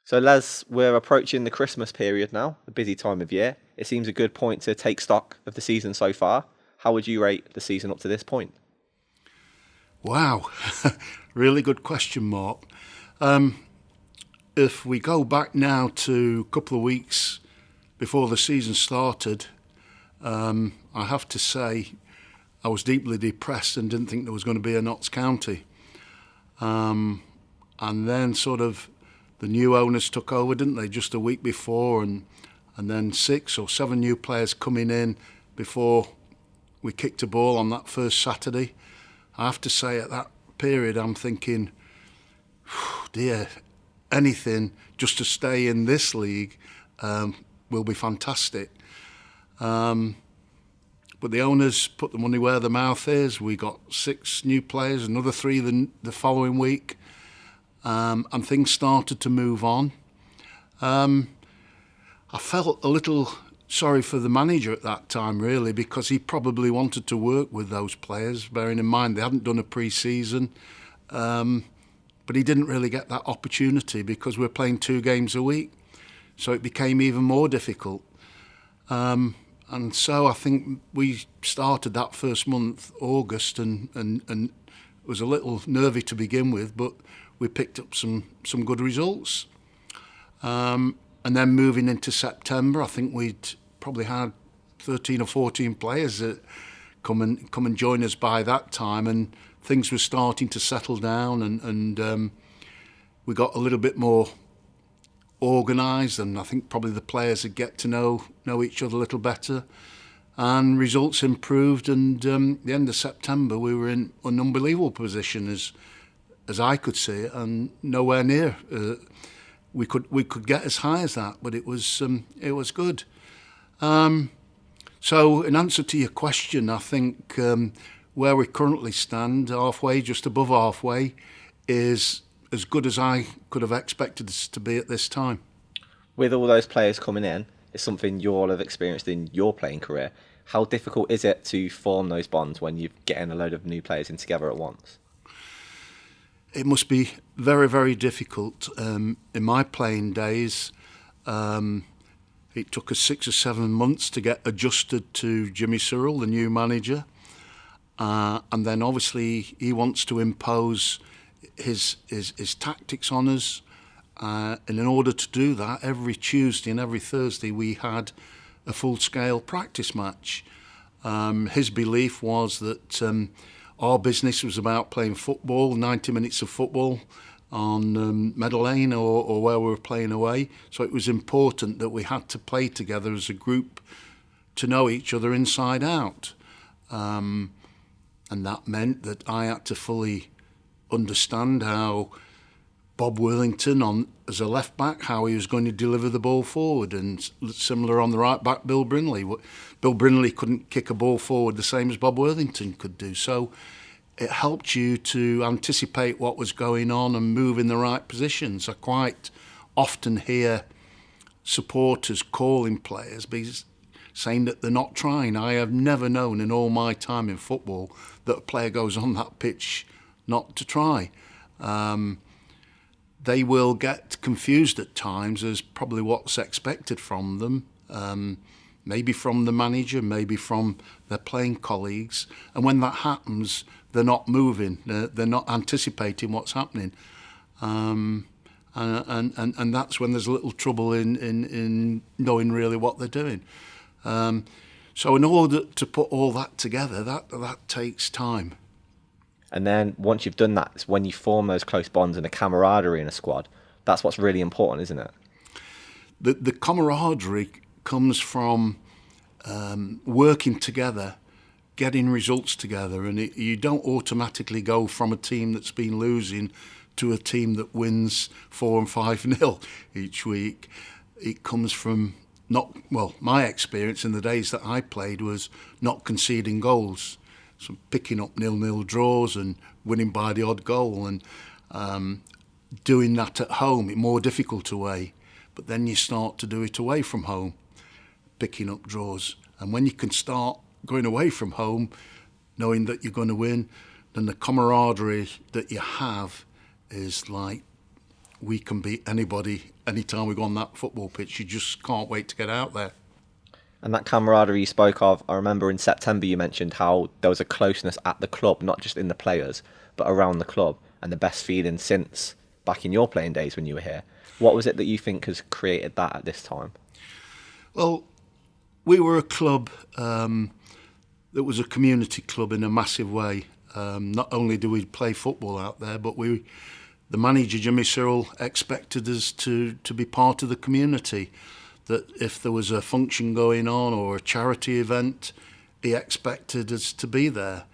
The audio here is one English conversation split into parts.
So, Les, we're approaching the Christmas period now, a busy time of year. It seems a good point to take stock of the season so far. How would you rate the season up to this point? Wow, really good question, Mark. Um, if we go back now to a couple of weeks before the season started, I have to say I was deeply depressed and didn't think there was going to be a Notts County. And then sort of the new owners took over, didn't they, just a week before, and then 6 or 7 new players coming in before we kicked a ball on that first Saturday. I have to say at that period I'm thinking, dear, anything just to stay in this league will be fantastic. But the owners put the money where the mouth is. We got 6 new players, another 3 the following week, and things started to move on. I felt a little sorry for the manager at that time, really, because he probably wanted to work with those players, bearing in mind they hadn't done a pre-season. But he didn't really get that opportunity because we're playing 2 games a week. So it became even more difficult. And so I think we started that first month, August, and it was a little nervy to begin with, but we picked up some good results. And then moving into September, I think we'd probably had 13 or 14 players that come and join us by that time, and things were starting to settle down, and we got a little bit more organised, and I think probably the players would get to know each other a little better, and results improved. And the end of September, we were in an unbelievable position as I could see it, and nowhere near. We could get as high as that, but it was good. So in answer to your question, I think where we currently stand, halfway, just above halfway, is as good as I could have expected us to be at this time. With all those players coming in, it's something you all have experienced in your playing career. How difficult is it to form those bonds when you're getting a load of new players in together at once? It must be very, very difficult. In my playing days, it took us 6 or 7 months to get adjusted to Jimmy Searle, the new manager. And then obviously he wants to impose his tactics on us. And in order to do that, every Tuesday and every Thursday we had a full-scale practice match. His belief was that our business was about playing football, 90 minutes of football on Meadow Lane or where we were playing away. So it was important that we had to play together as a group to know each other inside out. And that meant that I had to fully understand how Bob Worthington as a left back, how he was going to deliver the ball forward, and similar on the right back, Bill Brinley. Bill Brinley couldn't kick a ball forward the same as Bob Worthington could do. So it helped you to anticipate what was going on and move in the right positions. I quite often hear supporters calling players saying that they're not trying. I have never known in all my time in football that a player goes on that pitch not to try. They will get confused at times as probably what's expected from them, maybe from the manager, maybe from their playing colleagues. And when that happens, they're not moving, they're not anticipating what's happening. And that's when there's a little trouble in knowing really what they're doing. So in order to put all that together, that takes time. And then once you've done that, it's when you form those close bonds and a camaraderie in a squad. That's what's really important, isn't it? The camaraderie comes from working together, getting results together, and you don't automatically go from a team that's been losing to a team that wins 4 and 5-0 each week. It comes from my experience in the days that I played was not conceding goals. So picking up 0-0 draws and winning by the odd goal, and doing that at home, it's more difficult away. But then you start to do it away from home, picking up draws. And when you can start going away from home, knowing that you're going to win, then the camaraderie that you have is like we can beat anybody anytime we go on that football pitch. You just can't wait to get out there. And that camaraderie you spoke of, I remember in September you mentioned how there was a closeness at the club, not just in the players, but around the club, and the best feeling since back in your playing days when you were here. What was it that you think has created that at this time? Well, we were a club that was a community club in a massive way. Not only do we play football out there, but the manager, Jimmy Cyril, expected us to be part of the community. That if there was a function going on or a charity event, he expected us to be there.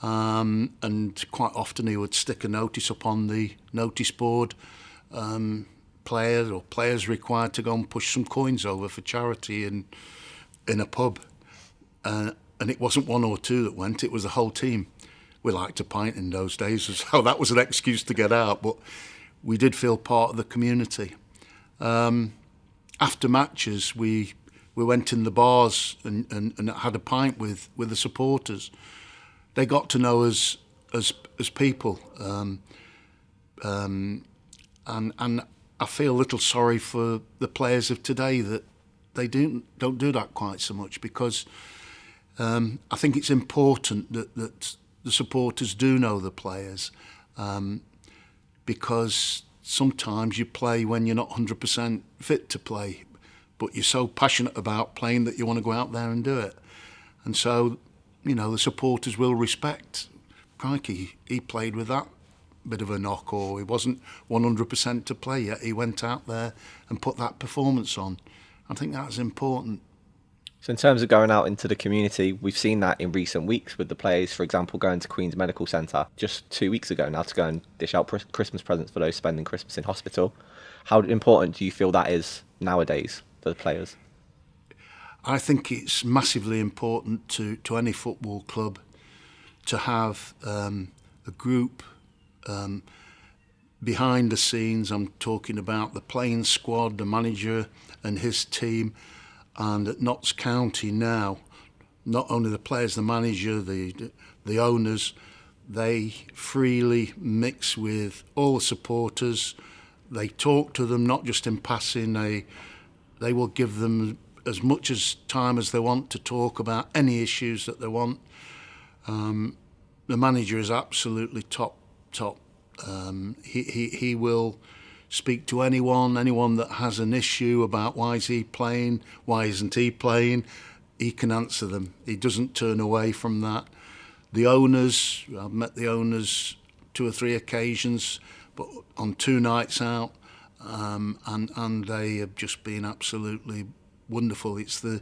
And quite often he would stick a notice up on the notice board, players required to go and push some coins over for charity in a pub. And it wasn't one or two that went, it was the whole team. We liked a pint in those days, so that was an excuse to get out, but we did feel part of the community. After matches, we went in the bars and had a pint with the supporters. They got to know us as people, and I feel a little sorry for the players of today that they don't do that quite so much, because I think it's important that the supporters do know the players, because sometimes you play when you're not 100% fit to play, but you're so passionate about playing that you want to go out there and do it. And so, the supporters will respect, crikey, he played with that bit of a knock, or he wasn't 100% to play yet. He went out there and put that performance on. I think that's important. So in terms of going out into the community, we've seen that in recent weeks with the players, for example, going to Queen's Medical Centre just 2 weeks ago now to go and dish out Christmas presents for those spending Christmas in hospital. How important do you feel that is nowadays for the players? I think it's massively important to any football club to have a group behind the scenes. I'm talking about the playing squad, the manager and his team. And at Notts County now, not only the players, the manager, the owners, they freely mix with all the supporters. They talk to them, not just in passing. They will give them as much as time as they want to talk about any issues that they want. The manager is absolutely top. He will speak to anyone that has an issue about why is he playing, why isn't he playing. He can answer them. He doesn't turn away from that. The owners, I've met the owners 2 or 3 occasions, but on 2 nights out, and they have just been absolutely wonderful. It's the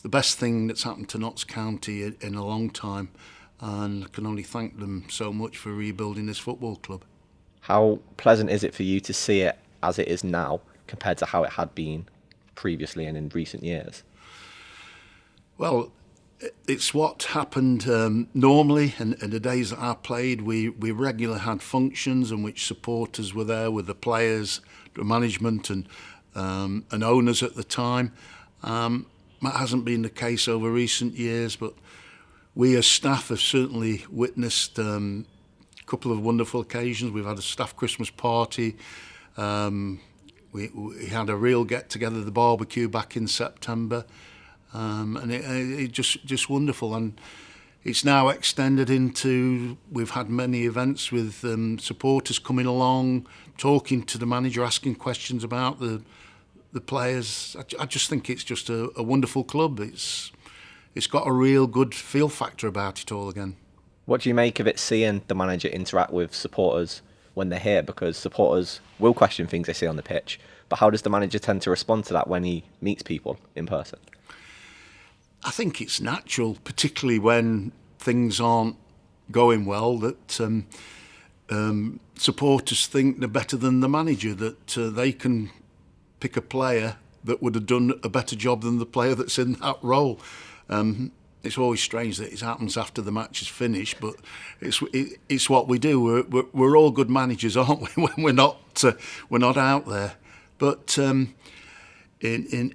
best thing that's happened to Notts County in a long time, and I can only thank them so much for rebuilding this football club. How pleasant is it for you to see it as it is now compared to how it had been previously and in recent years? Well, it's what happened normally. In the days that I played, we regularly had functions in which supporters were there with the players, the management and owners at the time. That hasn't been the case over recent years, but we as staff have certainly witnessed couple of wonderful occasions. We've had a staff Christmas party. We had a real get-together, the barbecue back in September. And it just wonderful. And it's now extended into, we've had many events with supporters coming along, talking to the manager, asking questions about the players. I just think it's just a wonderful club. It's got a real good feel factor about it all again. What do you make of it seeing the manager interact with supporters when they're here? Because supporters will question things they see on the pitch, but how does the manager tend to respond to that when he meets people in person? I think it's natural, particularly when things aren't going well, that supporters think they're better than the manager, that they can pick a player that would have done a better job than the player that's in that role. It's always strange that it happens after the match is finished, but it's what we do. We're all good managers, aren't we? When we're not out there. But in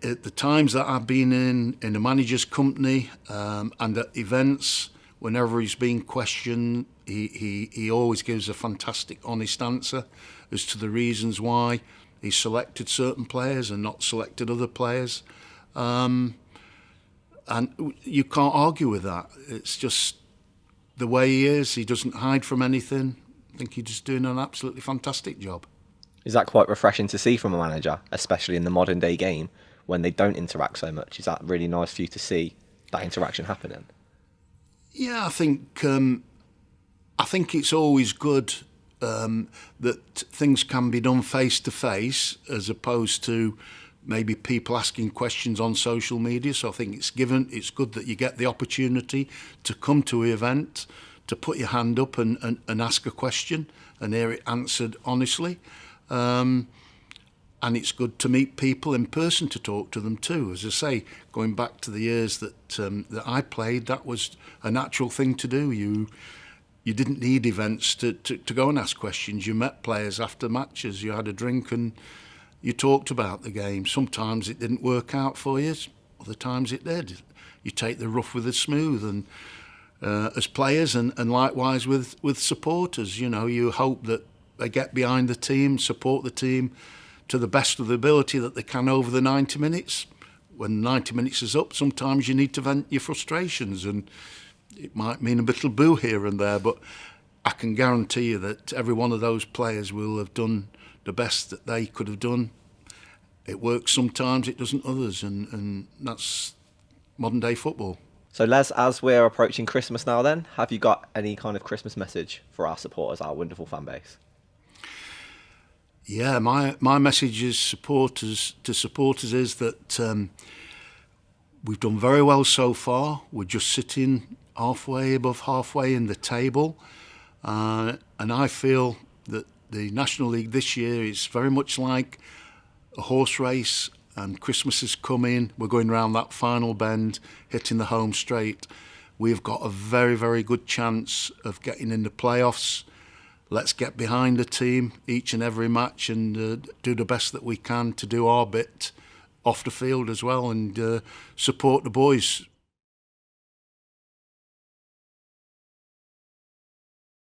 at the times that I've been in a manager's company and at events, whenever he's being questioned, he always gives a fantastic, honest answer as to the reasons why he selected certain players and not selected other players. And you can't argue with that. It's just the way he is. He doesn't hide from anything. I think he's just doing an absolutely fantastic job. Is that quite refreshing to see from a manager, especially in the modern day game when they don't interact so much? Is that really nice for you to see that interaction happening? Yeah, I think it's always good that things can be done face to face as opposed to maybe people asking questions on social media. So I think it's good that you get the opportunity to come to an event, to put your hand up and ask a question and hear it answered honestly. And it's good to meet people in person to talk to them too. As I say, going back to the years that I played, that was a natural thing to do. You didn't need events to go and ask questions. You met players after matches, you had a drink and you talked about the game. Sometimes it didn't work out for you, other times it did. You take the rough with the smooth, and as players and likewise with supporters, you hope that they get behind the team, support the team to the best of the ability that they can over the 90 minutes. When 90 minutes is up, sometimes you need to vent your frustrations, and it might mean a little boo here and there, but I can guarantee you that every one of those players will have done the best that they could have done. It works sometimes, it doesn't others, and that's modern day football. So Les, as we're approaching Christmas now then, have you got any kind of Christmas message for our supporters, our wonderful fan base? Yeah, my message is to supporters is that we've done very well so far. We're just sitting above halfway in the table, and I feel that the National League this year is very much like a horse race, and Christmas is coming. We're going round that final bend, hitting the home straight. We've got a very, very good chance of getting in the playoffs. Let's get behind the team each and every match and do the best that we can to do our bit off the field as well, and support the boys.